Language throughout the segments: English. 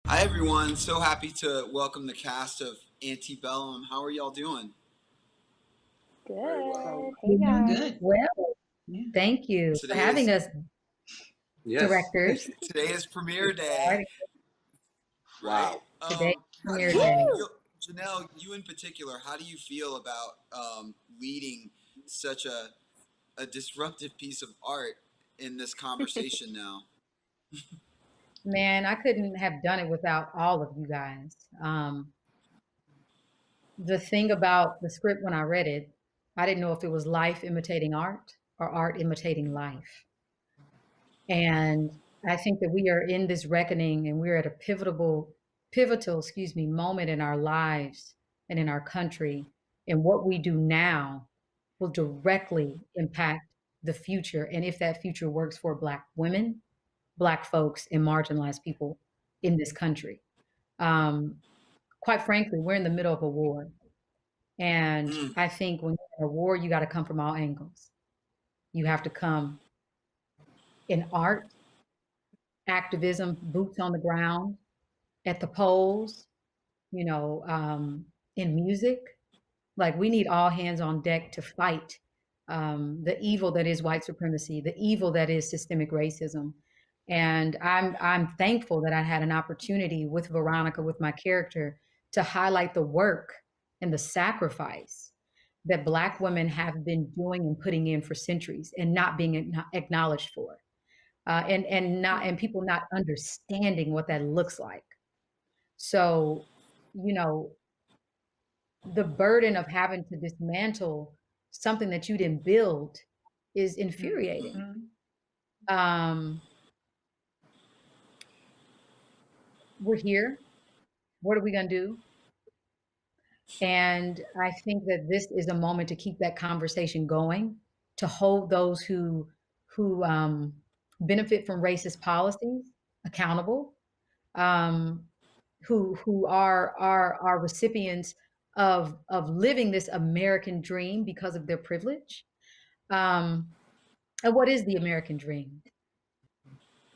Hi everyone, so happy to welcome the cast of Antebellum. How are y'all doing? Very well. Good. Hey, Doing guys. good. Well, Yeah. thank you for Today having is us, Yes. directors. today is premiere day, Starting right? Wow. today, How do premiere you day. Woo! feel, Janelle? You in particular, how do you feel about leading such a disruptive piece of art in this conversation now? Man, I couldn't have done it without all of you guys. The thing about the script when I read it, I didn't know if it was life imitating art or art imitating life. And I think that we are in this reckoning and we're at a pivotal moment in our lives and in our country. And what we do now will directly impact the future. And if that future works for Black women, Black folks, and marginalized people in this country. Um, quite frankly, we're in the middle of a war. And Mm, I think when you're in a war, you got to come from all angles. You have to come in art, activism, boots on the ground, at the polls, you know, in music. Like we need all hands on deck to fight the evil that is white supremacy, the evil that is systemic racism. And I'm thankful that I had an opportunity with Veronica, with my character, to highlight the work and the sacrifice that Black women have been doing and putting in for centuries and not being acknowledged for, and people not understanding what that looks like. So, you know, the burden of having to dismantle something that you didn't build is infuriating. Mhm. Um, we're here. What are we going to do? And I think that this is a moment to keep that conversation going, to hold those who benefit from racist policies accountable, um, who are recipients of living this American dream because of their privilege. Um, and what is the American dream?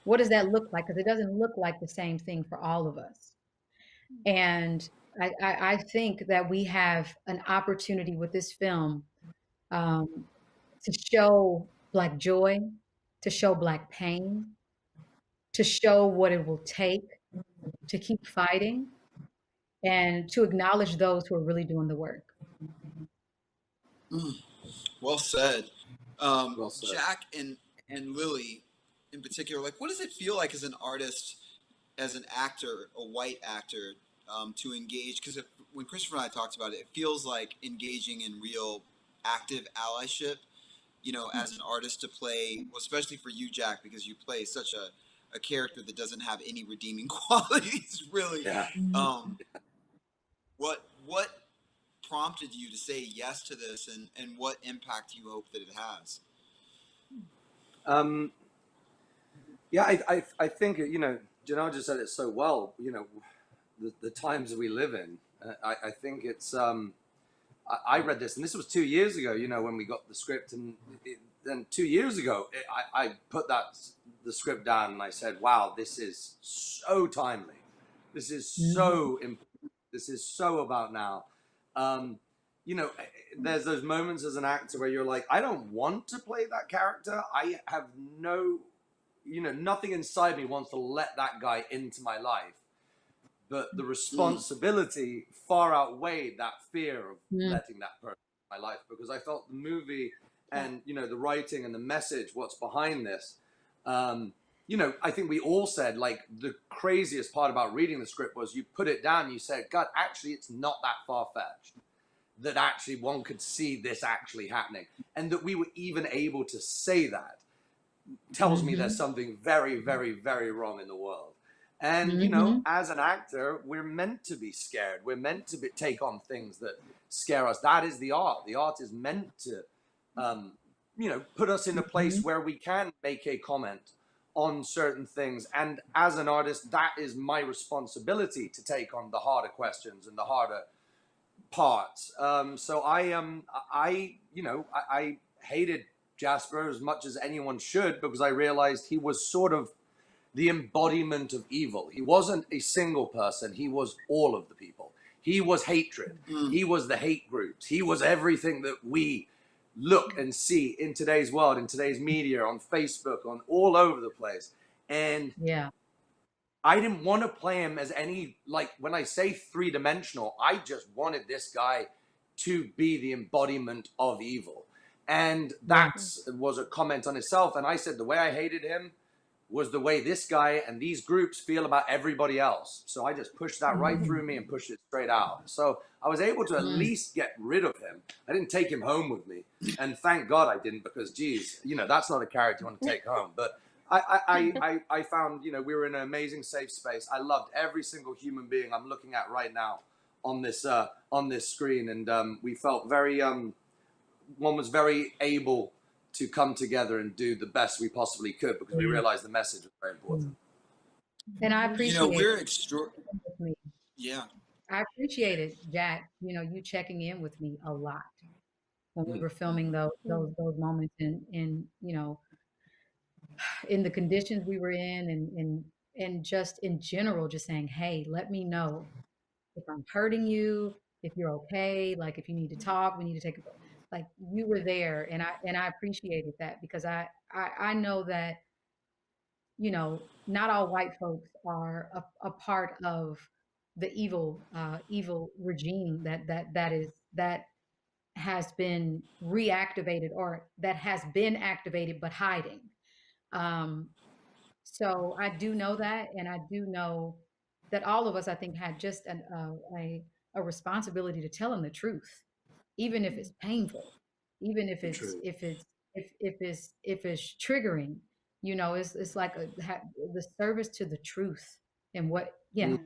What does that look like? Because it doesn't look like the same thing for all of us. And I think that we have an opportunity with this film um, to show Black joy, to show Black pain, to show what it will take to keep fighting, and to acknowledge those who are really doing the work. mm, well said, Well said. Jack and Lily, in particular. Like, what does it feel like as an artist, as an actor, a white actor, to engage? Because when Christopher and I talked about it, it feels like engaging in real active allyship. As an artist to play, well, especially for you, Jack, because you play such a character that doesn't have any redeeming qualities, really. Yeah. Um, what prompted you to say yes to this, and what impact you hope that it has? Um, yeah, I think, Janelle just said it so well, the times we live in. I think it's, I read this, and this was 2 years ago, when we got the script. And then 2 years ago, I put the script down and I said, wow, this is so timely. This is Mhm. so important. This is so about now. Um, there's those moments as an actor where you're like, I don't want to play that character. I have no, nothing inside me wants to let that guy into my life. But the Mm, responsibility far outweighed that fear of Mm. letting that person in my life, because I felt the movie and the writing and the message, what's behind this. Um, I think we all said, like, the craziest part about reading the script was you put it down and you said, God, actually, it's not that far fetched. That actually one could see this actually happening, and that we were even able to say that tells me there's Mhm. something very, very, very wrong in the world. And, Mhm. as an actor, we're meant to be scared. We're meant to take on things that scare us. That is the art. The art is meant to, put us in a place Mhm. where we can make a comment on certain things. And as an artist, that is my responsibility to take on the harder questions and the harder parts. So I hated Jasper as much as anyone should, because I realized he was sort of the embodiment of evil. He wasn't a single person, he was all of the people. He was hatred. He was the hate groups. He was everything that we look and see in today's world, in today's media, on Facebook, on all over the place. And Yeah. I didn't want to play him as any, like, when I say three-dimensional, I just wanted this guy to be the embodiment of evil. And Yeah. that was a comment on itself. And I said the way I hated him was the way this guy and these groups feel about everybody else. So I just pushed that right through me and pushed it straight out. So I was able to at least get rid of him. I didn't take him home with me. And thank God I didn't, because, geez, you know, that's not a character you want to take home. But I found, you know, we were in an amazing safe space. I loved every single human being I'm looking at right now on this screen. And we felt very, one was very able to come together and do the best we possibly could, because we realized the message was very important. And I You appreciate know, we're it. yeah. I appreciate it, Jack, you know, you checking in with me a lot when we were filming those moments in, you know, in the conditions we were in, and just in general, just saying, hey, let me know if I'm hurting you, if you're okay, like if you need to talk, we need to take a, like you were there, and I appreciated that, because I know that, you know, not all white folks are a part of the evil regime that has been reactivated, or that has been activated but hiding. Um, so I do know that, and I do know that all of us, I think, had just a responsibility to tell them the truth, even if it's painful, even if The it's truth. if it's triggering. You know, it's like the service to the truth, and what, you know.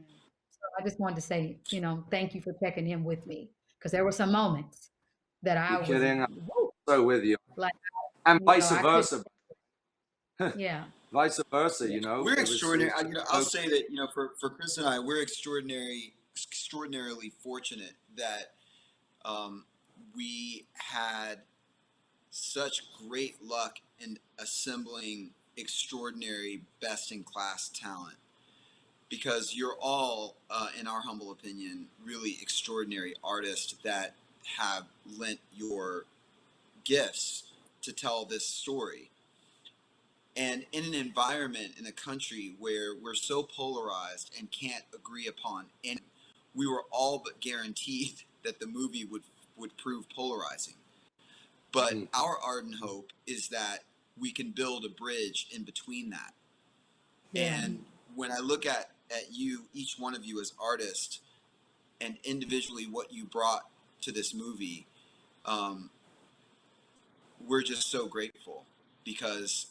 So I just wanted to say, you know, thank you for checking in with me, because there were some moments that I You're was, kidding? I'm whoa, so with you. like, And you know, vice I could, versa. yeah, Vice versa, yeah, you know. We're It was extraordinary. You know, I'll so say that, you know, for Chris and I, we're extraordinarily fortunate that we had such great luck in assembling extraordinary, best in class talent. Because you're all, in our humble opinion, really extraordinary artists that have lent your gifts to tell this story. And in an environment, in a country where we're so polarized and can't agree upon anything, we were all but guaranteed that the movie would prove polarizing. But our ardent hope is that we can build a bridge in between that. yeah. And when I look at you, each one of you as artists, and individually what you brought to this movie, we're just so grateful, because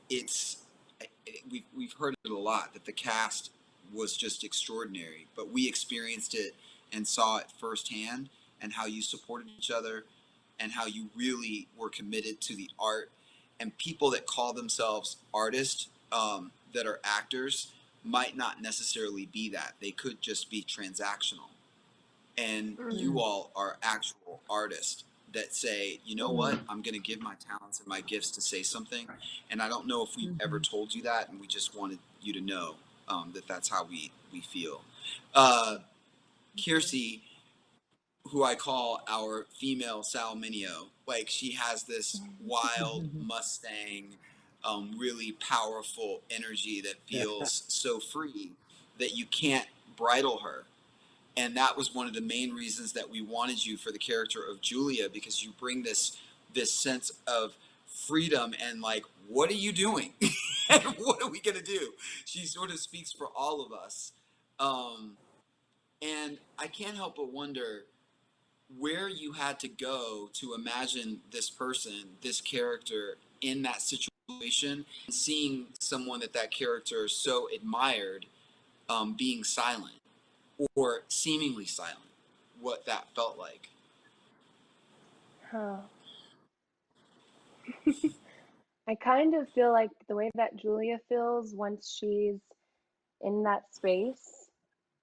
we've heard it a lot that the cast was just extraordinary, but we experienced it and saw it firsthand, and how you supported each other, and how you really were committed to the art. And people that call themselves artists, that are actors, might not necessarily be that. They could just be transactional. And you all are actual artists that say, you know what, I'm going to give my talents and my gifts to say something. And I don't know if we've ever told you that, and we just wanted you to know, that that's how we feel. Kiersey, who I call our female Sal Mineo, like, she has this wild Mustang, really powerful energy that feels so free that you can't bridle her. And that was one of the main reasons that we wanted you for the character of Julia, because you bring this sense of freedom and, like, what are you doing? And what are we gonna do? She sort of speaks for all of us. And I can't help but wonder where you had to go to imagine this person, this character, in that situation, and seeing someone that character so admired, being silent, or seemingly silent, what that felt like. Huh. I kind of feel like the way that Julia feels once she's in that space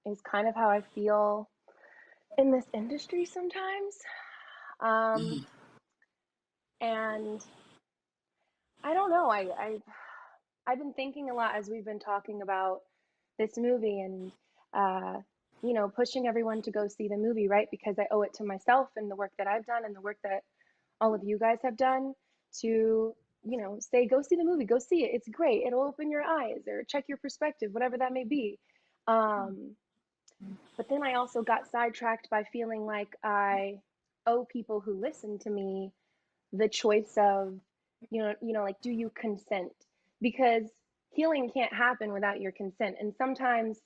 is kind of how I feel in this industry sometimes. Um, Mm-hmm. and I don't know. I've been thinking a lot as we've been talking about this movie and you know, pushing everyone to go see the movie, right? Because I owe it to myself and the work that I've done and the work that all of you guys have done to, you know, say go see the movie, go see it. It's great. It'll open your eyes or check your perspective, whatever that may be. Um, but then I also got sidetracked by feeling like I owe people who listen to me the choice of, like, do you consent? Because healing can't happen without your consent. And sometimes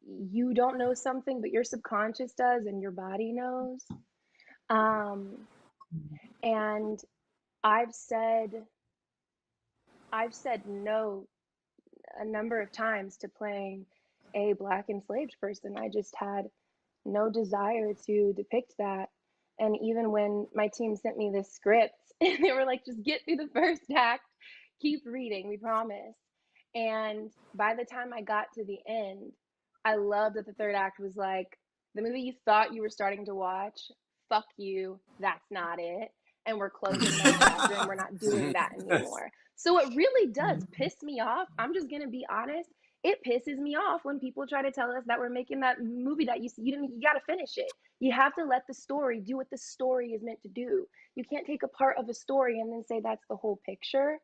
you don't know something, but your subconscious does and your body knows. Um, and I've said I've said no a number of times to playing a Black enslaved person. I just had no desire to depict that. And even when my team sent me this script, and they were like, just get through the first act, keep reading, we promise. And by the time I got to the end, I loved that the third act was like, the movie you thought you were starting to watch, fuck you, that's not it. And we're closing that chapter and we're not doing that anymore. So it really does piss me off. I'm just gonna be honest. It pisses me off when people try to tell us that we're making that movie that you got to finish it. You have to let the story do what the story is meant to do. You can't take a part of a story and then say that's the whole picture.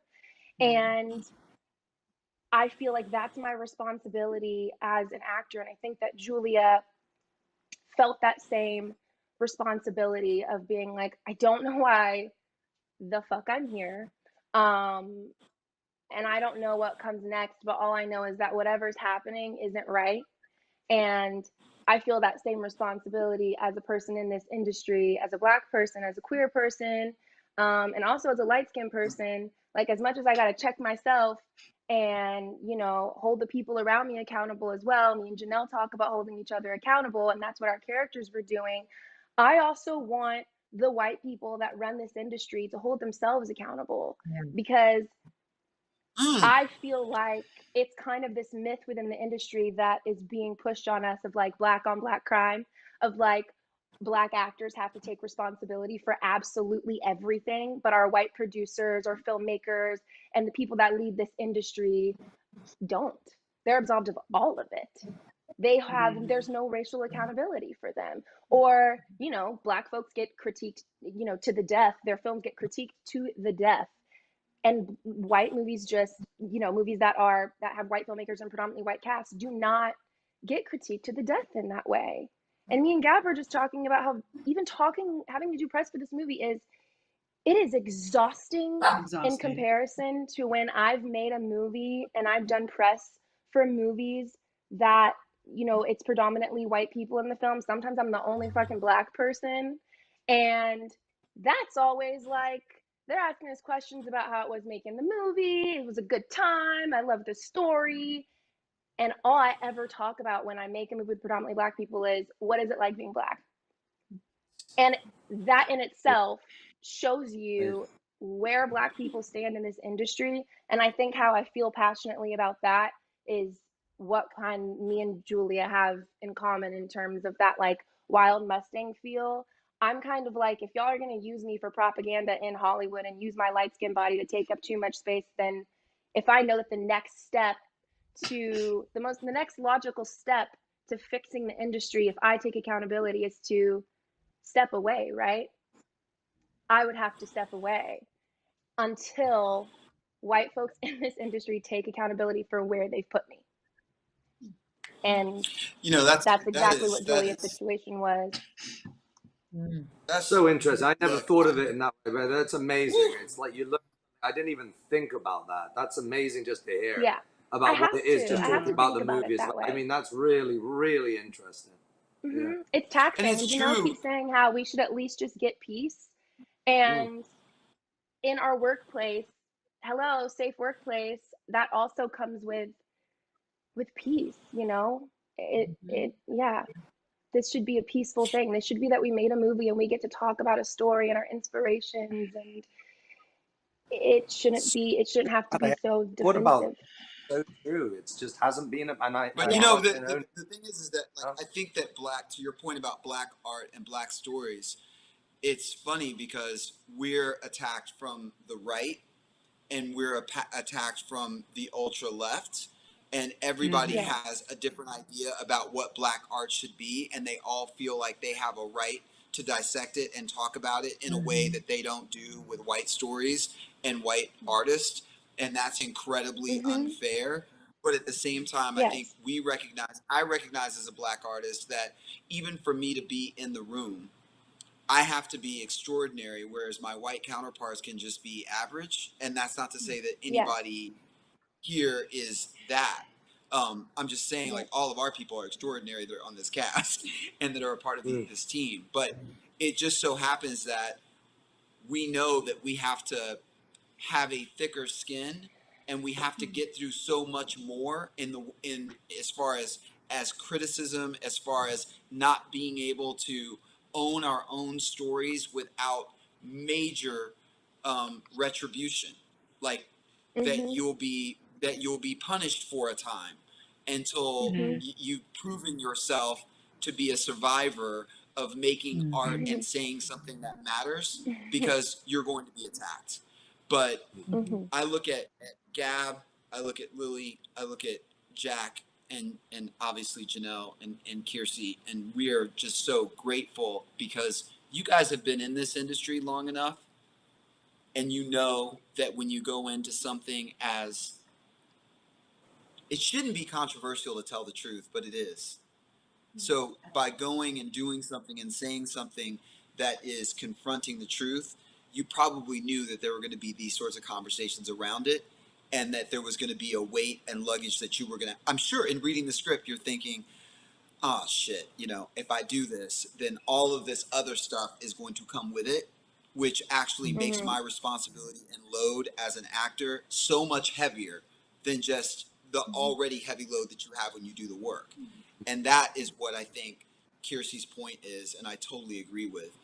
And I feel like that's my responsibility as an actor. And I think that Julia felt that same responsibility of being like, I don't know why the fuck I'm here. And I don't know what comes next, but all I know is that whatever's happening isn't right. And I feel that same responsibility as a person in this industry, as a Black person, as a queer person, and also as a light-skinned person. Like, as much as I got to check myself and, hold the people around me accountable as well. Me and Janelle talk about holding each other accountable, and that's what our characters were doing. I also want the white people that run this industry to hold themselves accountable, because I feel like it's kind of this myth within the industry that is being pushed on us of like Black on Black crime, of like Black actors have to take responsibility for absolutely everything, but our white producers or filmmakers and the people that lead this industry don't. They're absolved of all of it. There's no racial accountability for them. Or, Black folks get critiqued, to the death. Their films get critiqued to the death. And white movies just, movies that have white filmmakers and predominantly white casts do not get critiqued to the death in that way. And me and Gab were just talking about how having to do press for this movie it is exhausting in comparison to when I've made a movie and I've done press for movies that, it's predominantly white people in the film. Sometimes I'm the only fucking Black person. And that's always like, they're asking us questions about how it was making the movie. It was a good time. I love the story. And all I ever talk about when I make a movie with predominantly Black people is, what is it like being Black? And that in itself shows you where Black people stand in this industry. And I think how I feel passionately about that is what kind me and Julia have in common in terms of that like wild Mustang feel. I'm kind of like, if y'all are going to use me for propaganda in Hollywood and use my light skinned body to take up too much space, then if I know that the next logical step to fixing the industry, if I take accountability, is to step away, right? I would have to step away until white folks in this industry take accountability for where they've put me. And that's exactly what Julia's situation was. That's so interesting. I never thought of it in that way, but that's amazing. It's like you look, I didn't even think about that. That's amazing just to hear about what it is, just talking about the movies. I mean, that's really, really interesting. Yeah. It's taxing. And Janelle keeps saying how we should at least just get peace. And in our workplace, safe workplace, that also comes with peace, this should be a peaceful thing. This should be that we made a movie and we get to talk about a story and our inspirations, and it shouldn't have to be so defensive. What about so true? It just hasn't been. But the thing is that like, I think that to your point about Black art and Black stories, it's funny because we're attacked from the right, and we're attacked from the ultra left, and everybody Yes. has a different idea about what black art should be, and they all feel like they have a right to dissect it and talk about it in a way that they don't do with white stories and white artists, and that's incredibly unfair. But at the same time, I think Yes. I recognize as a black artist that even for me to be in the room, I have to be extraordinary, whereas my white counterparts can just be average. And that's not to say that Yes. anybody here is that. I'm just saying, like, Yes. all of our people are extraordinary that are on this cast and that are a part of this team. But it just so happens that we know that we have to have a thicker skin, and we have to get through so much more in as far as criticism, as far as not being able to own our own stories without major retribution, like that you'll be punished for a time until you've proven yourself to be a survivor of making art and saying something that matters, because you're going to be attacked. But I look at Gab, I look at Lily, I look at Jack, and obviously Janelle and Kiersey, and we are just so grateful because you guys have been in this industry long enough, and you know that when you go into something as, it shouldn't be controversial to tell the truth, but it is. So by going and doing something and saying something that is confronting the truth, you probably knew that there were going to be these sorts of conversations around it, and that there was going to be a weight and luggage that you were going to, I'm sure in reading the script, you're thinking, oh shit, if I do this, then all of this other stuff is going to come with it, which actually makes my responsibility and load as an actor so much heavier than just the already heavy load that you have when you do the work. And that is what I think Kiersey's point is, and I totally agree with.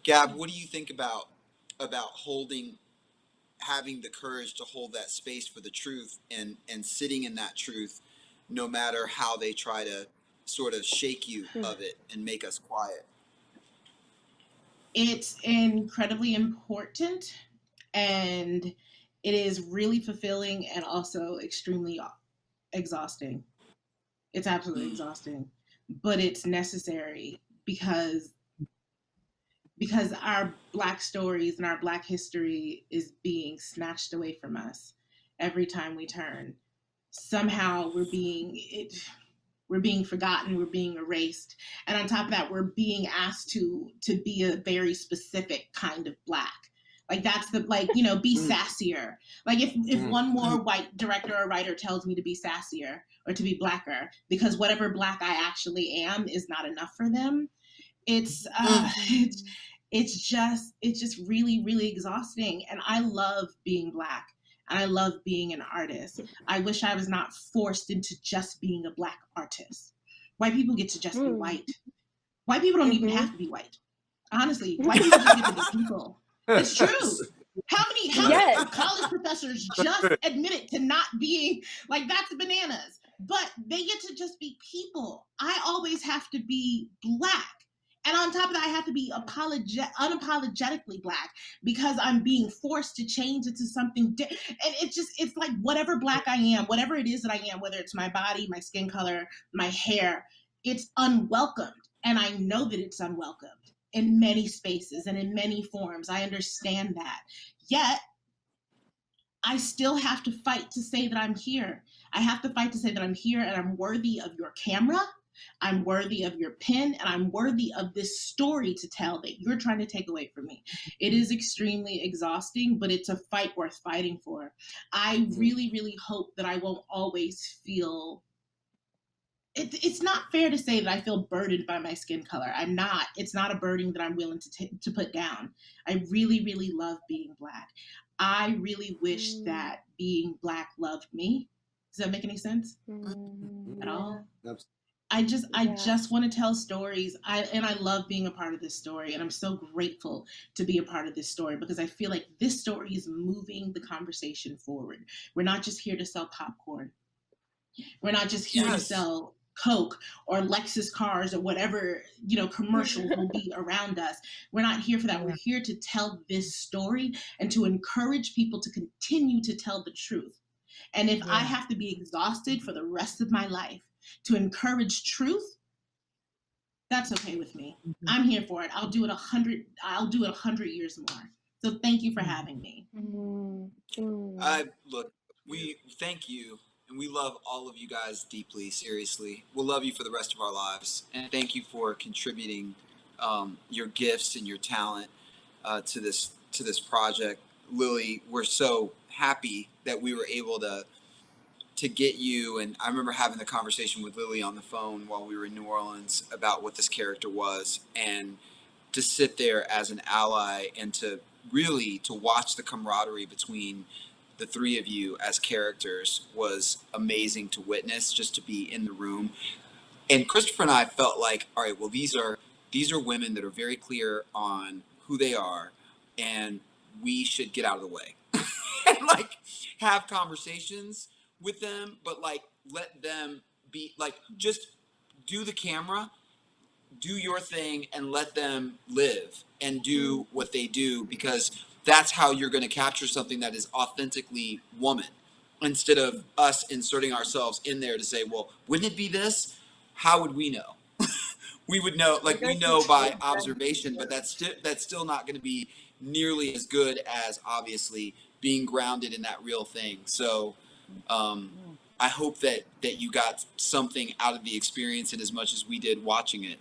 Gab, what do you think about having the courage to hold that space for the truth and sitting in that truth, no matter how they try to sort of shake you of it and make us quiet? It's incredibly important, and it is really fulfilling and also extremely exhausting. It's absolutely exhausting, but it's necessary because our black stories and our black history is being snatched away from us every time we turn. Somehow we're being forgotten, we're being erased, and on top of that, we're being asked to be a very specific kind of black. Like that's the be sassier. Like if one more white director or writer tells me to be sassier or to be blacker because whatever black I actually am is not enough for them, it's just really, really exhausting. And I love being black. And I love being an artist. I wish I was not forced into just being a black artist. White people get to just be white. White people don't even have to be white. Honestly, white people just get to be people. It's true. How many college professors just admitted to not being like, that's bananas. But they get to just be people. I always have to be black. And on top of that, I have to be unapologetically black because I'm being forced to change it to something different. And it's like whatever black I am, whatever it is that I am, whether it's my body, my skin color, my hair, it's unwelcomed. And I know that it's unwelcomed in many spaces and in many forms. I understand that. Yet, I still have to fight to say that I'm here. I have to fight to say that I'm here and I'm worthy of your camera. I'm worthy of your pen, and I'm worthy of this story to tell that you're trying to take away from me. It is extremely exhausting, but it's a fight worth fighting for. I really, really hope that I won't always feel... It's not fair to say that I feel burdened by my skin color. I'm not. It's not a burden that I'm willing to put down. I really, really love being black. I really wish that being black loved me. Does that make any sense at all? I just want to tell stories. I love being a part of this story, and I'm so grateful to be a part of this story because I feel like this story is moving the conversation forward. We're not just here to sell popcorn. We're not just here to sell Coke or Lexus cars or whatever, commercials will be around us. We're not here for that. We're here to tell this story and to encourage people to continue to tell the truth. And if I have to be exhausted for the rest of my life to encourage truth, that's okay with me. I'm here for it. I'll do it 100 years more. So thank you for having me. Look, we thank you, and we love all of you guys deeply. Seriously, we'll love you for the rest of our lives, and thank you for contributing your gifts and your talent to this project. Lily, we're so happy that we were able to get you. And I remember having the conversation with Lily on the phone while we were in New Orleans about what this character was, and to sit there as an ally and to really to watch the camaraderie between the three of you as characters was amazing to witness, just to be in the room. And Christopher and I felt like, all right, well, these are women that are very clear on who they are, and we should get out of the way and like have conversations with them, but like let them be like, just do the camera, do your thing, and let them live and do what they do, because that's how you're going to capture something that is authentically woman, instead of us inserting ourselves in there to say, well, wouldn't it be this? How would we know? We would know, like we know by observation, but that's still not going to be nearly as good as obviously being grounded in that real thing. So I hope that you got something out of the experience, and as much as we did watching it.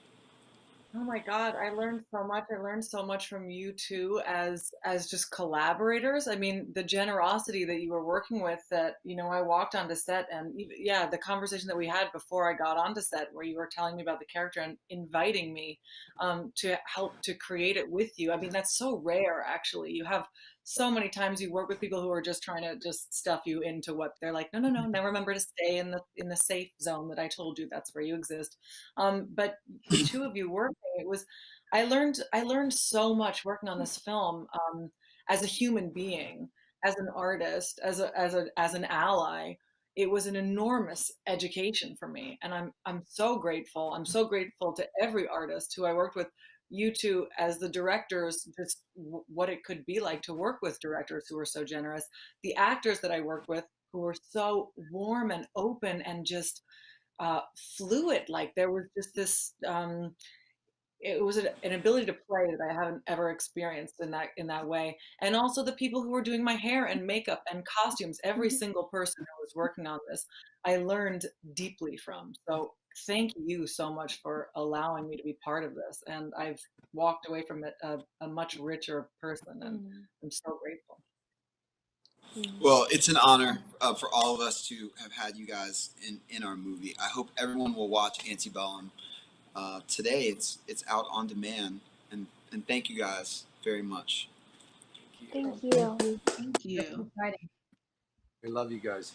Oh my God, I learned so much. I learned so much from you two as just collaborators. I mean, the generosity that you were working with, that, I walked onto set, and the conversation that we had before I got onto set, where you were telling me about the character and inviting me to help to create it with you. I mean, that's so rare, actually. You have so many times you work with people who are just trying to just stuff you into what they're like, no, now remember to stay in the safe zone that I told you, that's where you exist. But the two of you working, I learned so much working on this film, as a human being, as an artist, as an ally. It was an enormous education for me, and I'm so grateful. I'm so grateful to every artist who I worked with. You two as the directors, just what it could be like to work with directors who were so generous. The actors that I worked with, who were so warm and open and just fluid. Like there was just this. It was an ability to play that I haven't ever experienced in that way. And also the people who were doing my hair and makeup and costumes, every single person who was working on this, I learned deeply from. So thank you so much for allowing me to be part of this. And I've walked away from it a much richer person, and I'm so grateful. Well, it's an honor for all of us to have had you guys in our movie. I hope everyone will watch Antebellum. Today it's out on demand, and thank you guys very much. Thank you. Thank you. We love you guys.